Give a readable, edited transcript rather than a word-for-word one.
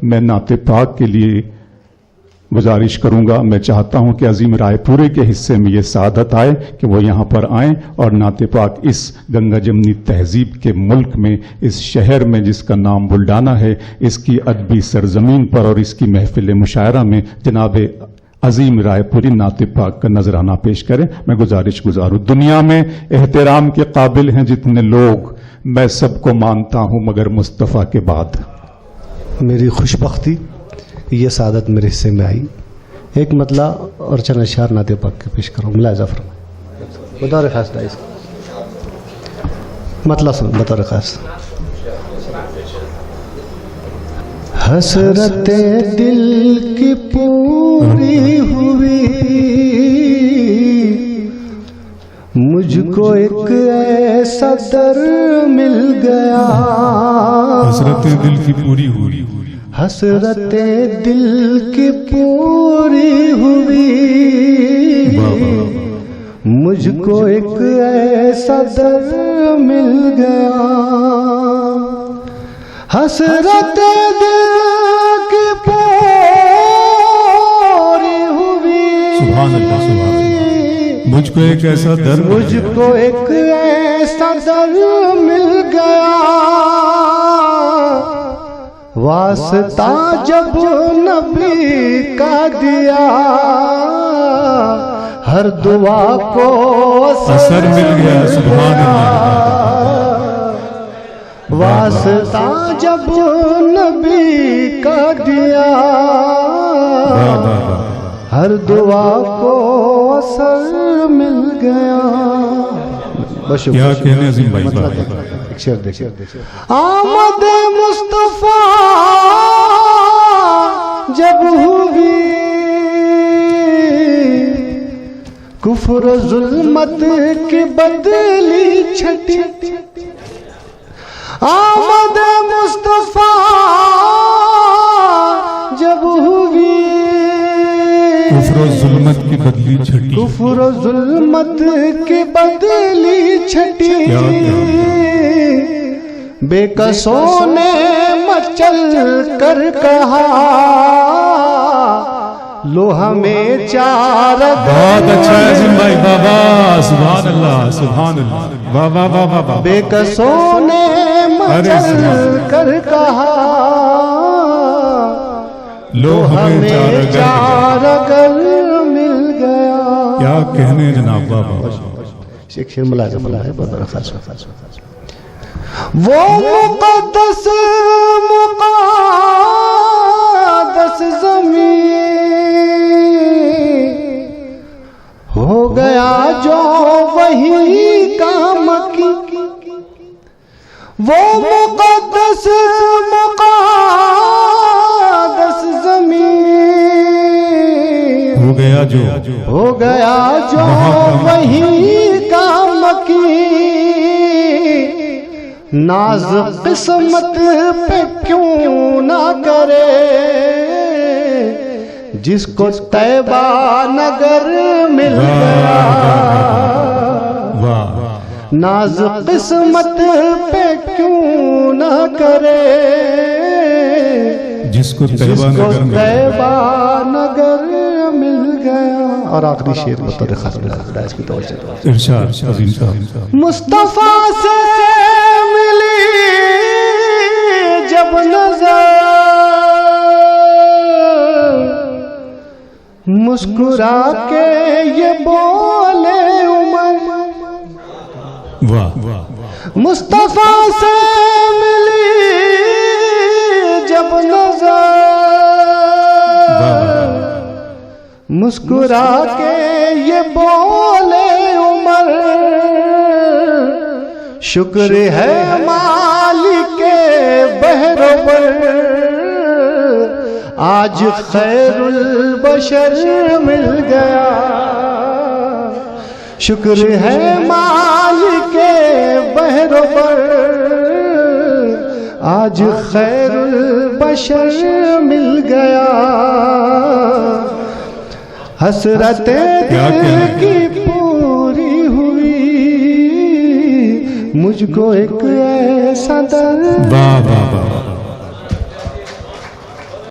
میں نعت پاک کے لیے گزارش کروں گا. میں چاہتا ہوں کہ عظیم رائے پورے کے حصے میں یہ سعادت آئے کہ وہ یہاں پر آئیں اور نعت پاک اس گنگا جمنی تہذیب کے ملک میں، اس شہر میں جس کا نام بلڈانا ہے، اس کی ادبی سرزمین پر اور اس کی محفل مشاعرہ میں جناب عظیم رائے پوری نعت پاک کا نذرانہ پیش کریں. میں گزارش گزاروں. دنیا میں احترام کے قابل ہیں جتنے لوگ، میں سب کو مانتا ہوں مگر مصطفیٰ کے بعد. میری خوش بختی یہ سعادت میرے حصے میں آئی. ایک مطلع اور چند اشعار نعت پاک کے پیش کروں. ملاحظہ فرمائیں بطور خاص دائز مطلع سن بطور خاص. حسرت دل کی پوری ہوئی، مجھ کو ایک ایسا در مل گیا. حسرت دل کی پوری ہوئی، حسرت دل کی پوری ہوئی، مجھ کو ایک ایسا در مل گیا. حسرت دل کی پوری ہوئی، سبحان اللہ سبحان اللہ. مجھ کو ایک ایسا در، مجھ کو ایک ایسا در مل گیا. واسطہ جب نبی کا دیا، ہر دعا کو اثر مل گیا. سبحان اللہ. واسطہ جب نبی کا دیا، ہر دعا کو اثر مل گیا. کیا کہنے عظیم بھائی. ایک شعر دیکھیں. آمد مصطفیٰ جب ہوئی، کفر و ظلمت کی بدلی چھٹی. آمد مصطفیٰ جب ہوئی، کفر و ظلمت کی بدلی چھٹی. کفر و ظلمت کی بدلی چھٹی. بے کسوں نے مچل کر کہا، لو ہمیں چار. بہت اچھا ہے عظیم بھائی. بابا سبحان اللہ سبحان اللہ. بابا بابا. بے کسوں نے مچل کر کہا، لو ہمیں چار اگر مل گیا. کیا کہنے جناب. بابا ایک شعر ملاحظہ ہے بہت خاص. وہ مقدس زمین ہو گیا جو وہی کا مکی. وہ مقدس زمین ہو گیا جو، ہو گیا جو وہی کا مکی. ناز قسمت پہ کیوں نہ کرے، جس کو طیبہ نگر مل گیا. ناز قسمت پہ کیوں نہ کرے، جس کو طیبہ نگر مل گیا. اور آخری شعر بطور خاص اس کی توجہ. ارشاد عظیم صاحب. مصطفیٰ سے ملی جب نظر، مسکرا کے یہ بولے عمر. مصطفیٰ سے ملی جب نظر، مسکرا کے یہ بولے عمر. شکر ہے مالک بہرور، آج خیر البشر مل گیا. شکر ہے مالک بہرور، آج خیر البشر مل گیا. حسرت دل کی پوری ہوئی، مجھ کو ایک ایسا در.